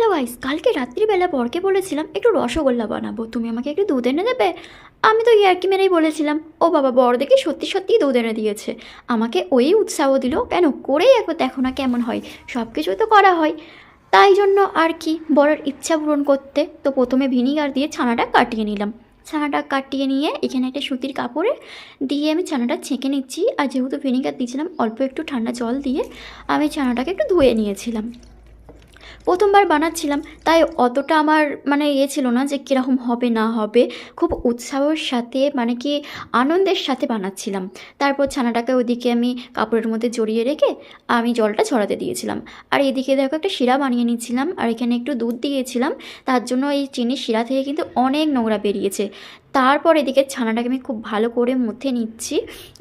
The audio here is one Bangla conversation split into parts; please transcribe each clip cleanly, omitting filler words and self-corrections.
হ্যালো গাইস, কালকে রাত্রিবেলা বরকে বলেছিলাম একটু রসগোল্লা বানাবো, তুমি আমাকে একটু দুধ এনে দেবে। আমি তো ইয়ার্কি মেরেই বলেছিলাম। ও বাবা, বর দেখি সত্যি সত্যিই দুধ এনে দিয়েছে। আমাকে ওই উৎসাহ দিল, কেন করেই একবার দেখো না কেমন হয়। সব কিছুই তো করা হয়, তাই জন্য আর কি, বরের ইচ্ছা পূরণ করতে। তো প্রথমে ভিনিগার দিয়ে ছানাটা কাটিয়ে নিলাম। ছানাটা কাটিয়ে নিয়ে এখানে একটা সুতির কাপড়ে দিয়ে আমি ছানাটা ছেঁকে নিচ্ছি। আর যেহেতু ভিনিগার দিয়েছিলাম, অল্প একটু ঠান্ডা জল দিয়ে আমি ছানাটাকে একটু ধুয়ে নিয়েছিলাম। প্রথমবার বানাচ্ছিলাম, তাই অতটা আমার ছিল না যে কীরকম হবে না হবে। খুব উৎসাহের সাথে কি আনন্দের সাথে বানাচ্ছিলাম। তারপর ছানাটাকে ওইদিকে আমি কাপড়ের মধ্যে জড়িয়ে রেখে আমি জলটা ছড়াতে দিয়েছিলাম। আর এদিকে দেখো একটা শিরা বানিয়ে নিচ্ছিলাম, আর এখানে একটু দুধ দিয়েছিলাম। তার জন্য এই চিনির শিরা থেকে কিন্তু অনেক নোংরা বেরিয়েছে। তারপর এদিকে ছানাটাকে আমি খুব ভালো করে মথে নিচ্ছি।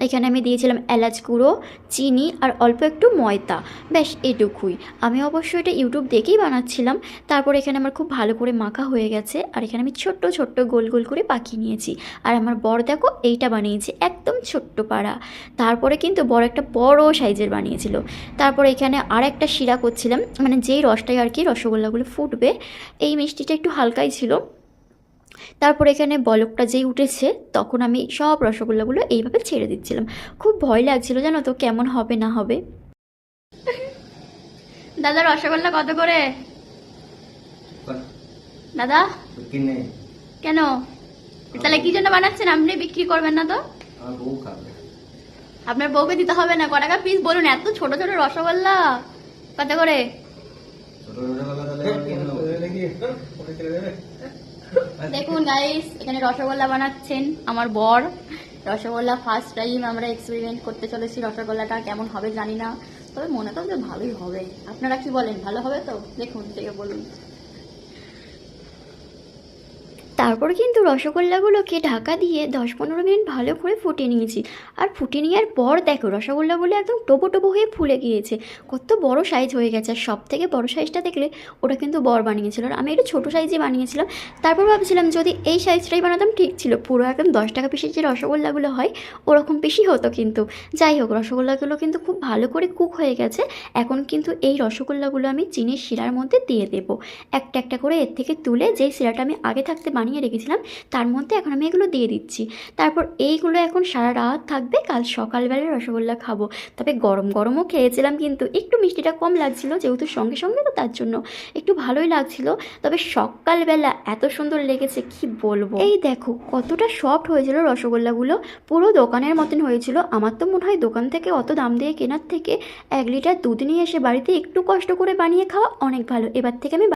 এখানে আমি দিয়েছিলাম এলাচ গুঁড়ো, চিনি আর অল্প একটু ময়দা, ব্যাস এটুকুই। আমি অবশ্যই এটা ইউটিউব দেখেই বানাচ্ছিলাম। তারপর এখানে আমার খুব ভালো করে মাখা হয়ে গেছে, আর এখানে আমি ছোট্ট ছোট্ট গোল গোল করে পাকিয়ে নিয়েছি। আর আমার বর দেখো এইটা বানিয়েছে, একদম ছোট্ট পাড়া। তারপরে কিন্তু বড় একটা বড় সাইজের বানিয়েছিল। তারপর এখানে আর একটা শিরা করছিলাম, যেই রসটাই আর কি রসগোল্লাগুলো ফুটবে, এই মিষ্টিটা একটু হালকাই ছিল। তারপর এখানে বলকটা যেই উঠেছে, তখন আমি সব রসগোল্লাগুলো এইভাবে ছেড়ে দিচ্ছিলাম। খুব ভয় লাগছিল জানো তো, কেমন হবে না হবে। দাদা, রসগোল্লা কত করে দাদা? কেন? তাহলে কি জন্য বানাচ্ছেন? আপনি বিক্রি করবেন না তো? আপনার বউকে দিতে হবে না? ক টাকা পিস বলুন? এত ছোট ছোট রসগোল্লা কত করে? দেখুন গাইস, এখানে রসগোল্লা বানাচ্ছেন আমার বর। রসগোল্লা ফার্স্ট টাইম আমরা এক্সপেরিমেন্ট করতে চলেছি। রসগোল্লাটা কেমন হবে জানি না, তবে মনে তো ভালোই হবে। আপনারা কি বলেন, ভালো হবে তো? দেখুন, থেকে বলুন। তারপর কিন্তু রসগোল্লাগুলোকে ঢাকা দিয়ে 10-15 মিনিট ভালো করে ফুটিয়ে নিয়েছি। আর ফুটিয়ে নেওয়ার পর দেখো রসগোল্লাগুলো একদম টোপো টোপো হয়ে ফুলে গিয়েছে। কত বড় সাইজ হয়ে গেছে। আর সব থেকে বড় সাইজটা দেখলে ওটা কিন্তু বর বানিয়েছিল, আর আমি একটু ছোটো সাইজে বানিয়েছিলাম। তারপর ভাবছিলাম যদি এই সাইজটাই বানাতাম ঠিক ছিল, পুরো একদম 10 টাকা পিসের যে রসগোল্লাগুলো হয় ওরকম পিসই হতো। কিন্তু যাই হোক, রসগোল্লাগুলো কিন্তু খুব ভালো করে কুক হয়ে গেছে। এখন কিন্তু এই রসগোল্লাগুলো আমি চিনির শিরার মধ্যে দিয়ে দেবো একটা একটা করে। এর থেকে তুলে যেই শিরাটা আমি আগে থাকতে বানিয়ে রেখেছিলাম তার মধ্যে এখন আমি এগুলো দিয়ে দিচ্ছি। তারপর এইগুলো এখন সারা রাত থাকবে, কাল সকালবেলায় রসগোল্লা খাবো। তবে গরম গরমও খেয়েছিলাম, কিন্তু একটু মিষ্টিটা কম লাগছিল, যেহেতু সঙ্গে সঙ্গে তো তার জন্য একটু ভালোই লাগছিল। তবে সকালবেলা এত সুন্দর লেগেছে কি বলবো। এই দেখো কতটা সফট হয়েছিল রসগোল্লাগুলো, পুরো দোকানের মতন হয়েছিল। আমার তো মনে হয় দোকান থেকে অত দাম দিয়ে কেনার থেকে 1 লিটার দুধ নিয়ে এসে বাড়িতে একটু কষ্ট করে বানিয়ে খাওয়া অনেক ভালো। এবার থেকে আমি